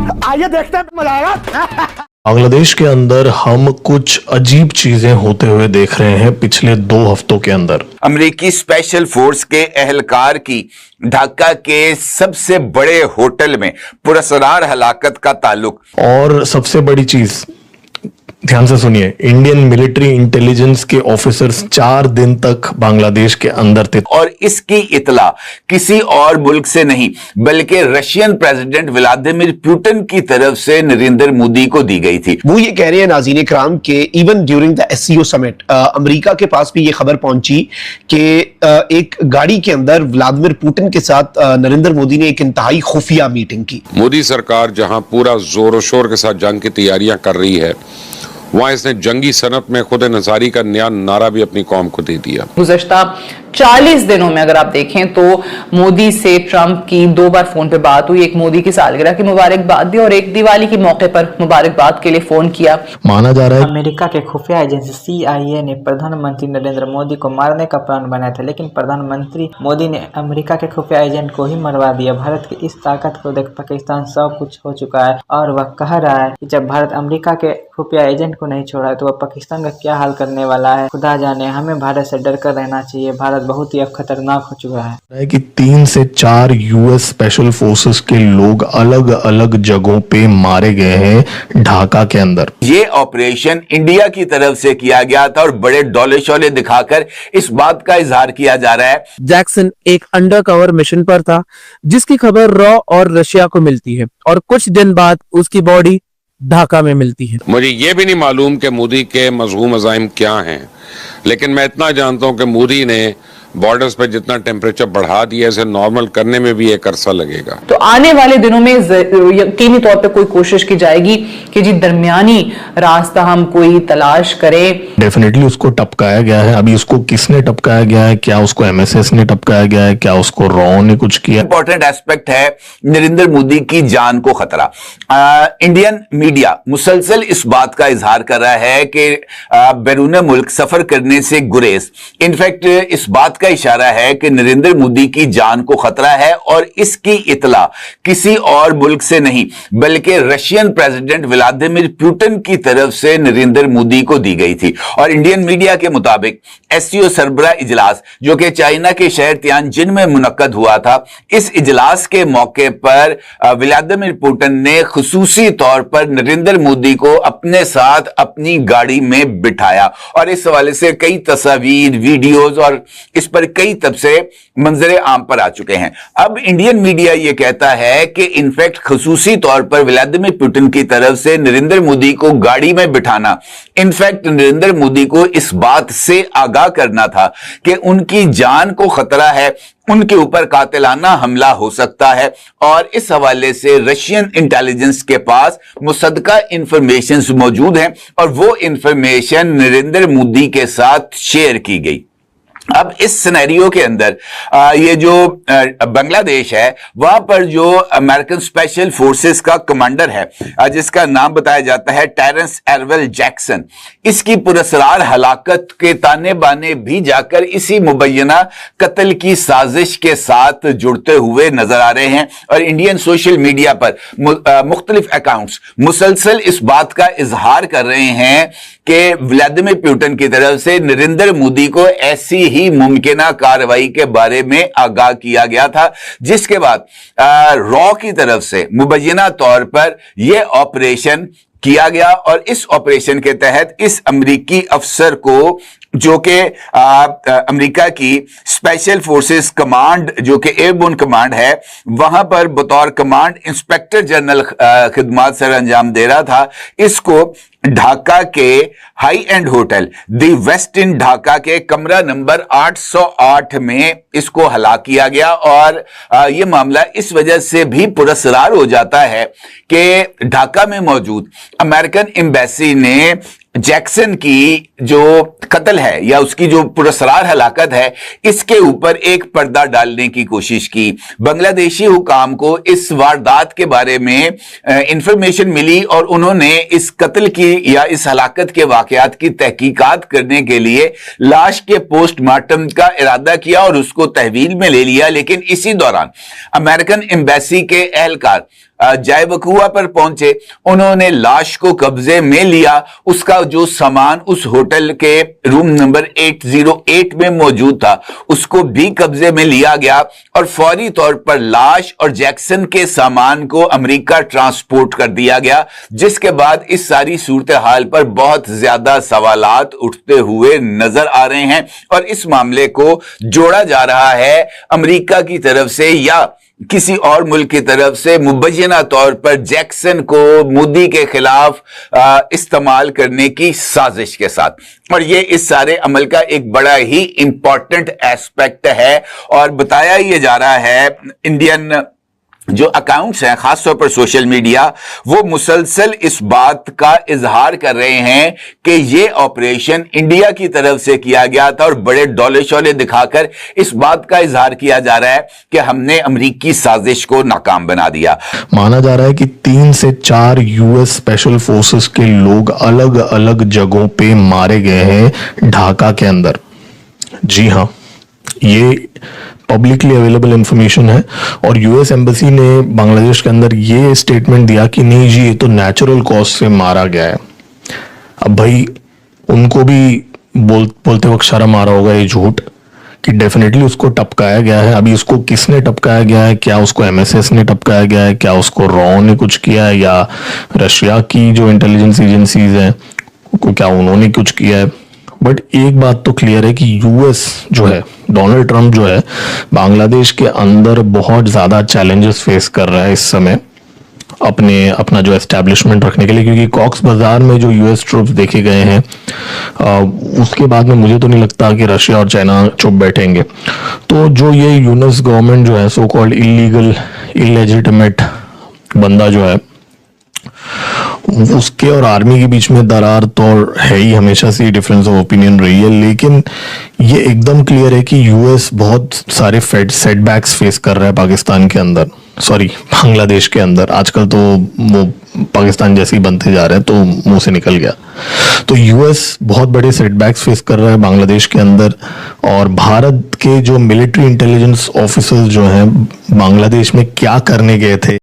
आइए देखते हैं, मजा आएगा। बांग्लादेश के अंदर हम कुछ अजीब चीजें होते हुए देख रहे हैं पिछले 2 हफ्तों के अंदर। अमेरिकी स्पेशल फोर्स के एहलकार की ढाका के सबसे बड़े होटल में पुरस्कार हलाकत का ताल्लुक। और सबसे बड़ी चीज, ध्यान से सुनिए, इंडियन मिलिट्री इंटेलिजेंस के ऑफिसर्स 4 दिन तक बांग्लादेश के अंदर थे और इसकी इतला किसी और मुल्क से नहीं बल्कि रशियन प्रेसिडेंट व्लादिमीर पुतिन की तरफ से नरेंद्र मोदी को दी गई थी। वो ये कह रहे हैं नाज़रीन इकराम के even during the SCO summit America के पास भी ये खबर पहुंची कि एक गाड़ी के अंदर व्लादिमीर पुतिन के साथ नरेंद्र मोदी ने एक इंतहाई खुफिया मीटिंग की। मोदी सरकार जहां पूरा जोर शोर के साथ जंग की तैयारियां कर रही है, वहां इसने जंगी सनत में खुद नसारी का नया नारा भी अपनी कौम को दे दिया। गुज़श्ता 40 दिनों में अगर आप देखें तो मोदी से ट्रंप की 2 बार फोन पे बात हुई। एक मोदी की सालगिरह की मुबारकबाद दी और एक दिवाली के मौके पर मुबारकबाद के लिए फोन किया। माना जा रहा है अमेरिका के खुफिया एजेंसी CIA ने प्रधानमंत्री नरेंद्र मोदी को मारने का प्लान बनाया था, लेकिन प्रधानमंत्री मोदी ने अमेरिका के खुफिया एजेंट को ही मरवा दिया। भारत की इस ताकत को देख पाकिस्तान सब कुछ हो चुका है और वह कह रहा है कि जब भारत अमेरिका के खुफिया एजेंट को नहीं छोड़ा तो वह पाकिस्तान का क्या हाल करने वाला है। खुदा जाने, हमें भारत से डर कर रहना चाहिए। भारत बहुत ही अब खतरनाक हो चुका है कि 3 से 4 यूएस स्पेशल फोर्सेस के लोग अलग अलग जगहों पे मारे गए हैं ढाका के अंदर। ये ऑपरेशन इंडिया की तरफ से किया गया था और बड़े डोले शोले दिखाकर इस बात का इजहार किया जा रहा है जैक्सन एक अंडरकवर मिशन पर था जिसकी खबर रॉ और रशिया को मिलती है और कुछ दिन बाद उसकी बॉडी ढाका में मिलती है। मुझे ये भी नहीं मालूम कि मोदी के मज़मूम अज़ाइम क्या हैं, लेकिन मैं इतना जानता हूं कि मोदी ने बॉर्डर्स पे जितना टेम्परेचर बढ़ा दिया, इसे नॉर्मल करने में भी एक अरसा लगेगा। तो आने वाले दिनों में यकीनी तौर पे कोई कोशिश की जाएगी कि जी दरमियानी रास्ता हम कोई तलाश करें। डेफिनेटली उसको टपकाया गया है। अभी उसको किसने टपकाया गया है, क्या उसको MSS ने टपकाया गया है, क्या उसको रॉ ने कुछ किया। इंपॉर्टेंट एस्पेक्ट है नरेंद्र मोदी की जान को खतरा। इंडियन मीडिया मुसलसल इस बात का इजहार कर रहा है कि बैरून मुल्क सफर करने से गुरेज। इनफैक्ट इस बात का इशारा है कि नरेंद्र मोदी की जान को खतरा है और इसकी इतला किसी और मुल्क से नहीं बल्कि रशियन प्रेसिडेंट व्लादिमीर पुतिन की तरफ से नरेंद्र मोदी को दी गई थी। और इंडियन मीडिया के मुताबिक एससीओ सरबराह इजलास जो कि चाइना के शहर तियानजिन में मुनक्कद हुआ था, इस इजलास के मौके पर व्लादिमीर पुतिन ने खुसूसी तौर पर नरेंद्र मोदी को अपने साथ अपनी गाड़ी में बिठाया और इस हवाले से कई तस्वीर, वीडियोज और इस पर कई तबसरे मंजरे आम पर आ चुके हैं। अब इंडियन मीडिया यह कहता है कि इनफैक्ट खुसूसी तौर पर व्लादिमीर पुतिन की तरफ से नरेंद्र मोदी को गाड़ी में बिठाना इनफैक्ट नरेंद्र मोदी को इस बात से आगाह करना था कि उनकी जान को खतरा है, उनके ऊपर कातिलाना हमला हो सकता है और इस हवाले से रशियन इंटेलिजेंस के पास मुसद्दका इंफॉर्मेशंस मौजूद हैं और वो इंफॉर्मेशन नरेंद्र मोदी के साथ शेयर की गई। अब इस सिनेरियो के अंदर ये जो बांग्लादेश है वहां पर जो अमेरिकन स्पेशल फोर्सेस का कमांडर है जिसका नाम बताया जाता है टेरेंस एरवेल जैक्सन, इसकी पुरस्कार हलाकत के ताने बाने भी जाकर इसी मुबैना कत्ल की साजिश के साथ जुड़ते हुए नजर आ रहे हैं। और इंडियन सोशल मीडिया पर मुख्तलिफ अकाउंट्स मुसलसल इस बात का इजहार कर रहे हैं कि व्लादिमीर पुतिन की तरफ से नरेंद्र मोदी को ऐसी ही मुमकिना कार्रवाई के बारे में आगाह किया गया था, जिसके बाद रॉ की तरफ से मुबैना तौर पर यह ऑपरेशन किया गया और इस ऑपरेशन के तहत इस अमेरिकी अफसर को जो कि अमेरिका की स्पेशल फोर्सेस कमांड जो कि एयरबोर्न कमांड है वहां पर बतौर कमांड इंस्पेक्टर जनरल खिदमत सर अंजाम दे रहा था, इसको ढाका के high end hotel the Westin Dhaka के कमरा नंबर 808 में इसको हलाक किया गया। और यह मामला इस वजह से भी पुरस्कार हो जाता है कि ढाका में मौजूद अमेरिकन एम्बेसी ने जैक्सन की जो कत्ल है या उसकी जो पुरस्कार हलाकत है इसके ऊपर एक पर्दा डालने की कोशिश की। बांग्लादेशी हुकाम को इस वारदात के बारे में इंफॉर्मेशन मिली और उन्होंने इस कत्ल की या इस हलाकत के वाकयात की तहकीकात करने के लिए लाश के पोस्टमार्टम का इरादा किया और उसको तहवील में ले लिया। लेकिन इसी दौरान अमेरिकन एम्बेसी के एहलकार जाय वकुआ पर पहुंचे, उन्होंने लाश को कब्जे में लिया। उसका जो सामान उस होटल के रूम नंबर 808 में मौजूद था उसको भी कब्जे में लिया गया और फौरी तौर पर लाश और जैक्सन के सामान को अमेरिका ट्रांसपोर्ट कर दिया गया, जिसके बाद इस सारी सूरत हाल पर बहुत ज्यादा सवालात उठते हुए नजर आ रहे हैं और इस मामले को जोड़ा जा रहा है अमेरिका की तरफ से या किसी और मुल्क की तरफ से मुबैना तौर पर जैक्सन को मोदी के खिलाफ इस्तेमाल करने की साजिश के साथ। और ये इस सारे अमल का एक बड़ा ही इंपॉर्टेंट एस्पेक्ट है और बताया यह जा रहा है इंडियन जो अकाउंट्स हैं खासतौर पर सोशल मीडिया वो मुसलसल इस बात का इजहार कर रहे हैं कि ये ऑपरेशन इंडिया की तरफ से किया गया था और बड़े डोले शोले दिखाकर इस बात का इजहार किया जा रहा है कि हमने अमेरिकी साजिश को नाकाम बना दिया। माना जा रहा है कि 3 से 4 यूएस स्पेशल फोर्सेस के लोग अलग अलग जगहों पे मारे गए हैं ढाका के अंदर। जी हां, ये पब्लिकली अवेलेबल इंफॉर्मेशन है और यूएस एम्बेसी ने बांग्लादेश के अंदर ये स्टेटमेंट दिया कि नहीं जी ये तो नेचुरल कॉज से मारा गया है। अब भाई उनको भी बोलते वक्त शर्म आ रहा होगा ये झूठ कि डेफिनेटली उसको टपकाया गया है। अभी उसको किसने टपकाया गया है, क्या उसको एमएसएस ने टपकाया गया है, क्या उसको रॉ ने कुछ किया है या रशिया की जो इंटेलिजेंस एजेंसीज हैं क्या उन्होंने कुछ किया है। बट एक बात तो क्लियर है कि यूएस जो है, डोनाल्ड ट्रंप जो है, बांग्लादेश के अंदर बहुत ज्यादा चैलेंजेस फेस कर रहा है इस समय अपना जो एस्टैब्लिशमेंट रखने के लिए, क्योंकि कॉक्स बाजार में जो यूएस ट्रूप्स देखे गए हैं उसके बाद में मुझे तो नहीं लगता कि रशिया और चाइना चुप बैठेंगे। तो जो ये यूएस गवर्नमेंट जो है सो कॉल्ड इलीगल इलेजिटिमेट बंदा जो है उसके और आर्मी के बीच में दरार तो है ही, हमेशा से डिफरेंस ऑफ ओपिनियन रही है, लेकिन ये एकदम क्लियर है कि यूएस बहुत सारे सेटबैक्स फेस कर रहा है पाकिस्तान के अंदर, सॉरी बांग्लादेश के अंदर। आजकल तो वो पाकिस्तान जैसे ही बनते जा रहे हैं तो मुंह से निकल गया। तो यूएस बहुत बड़े सेटबैक्स फेस कर रहा है बांग्लादेश के अंदर और भारत के जो मिलिट्री इंटेलिजेंस ऑफिसर्स जो हैं बांग्लादेश में क्या करने गए थे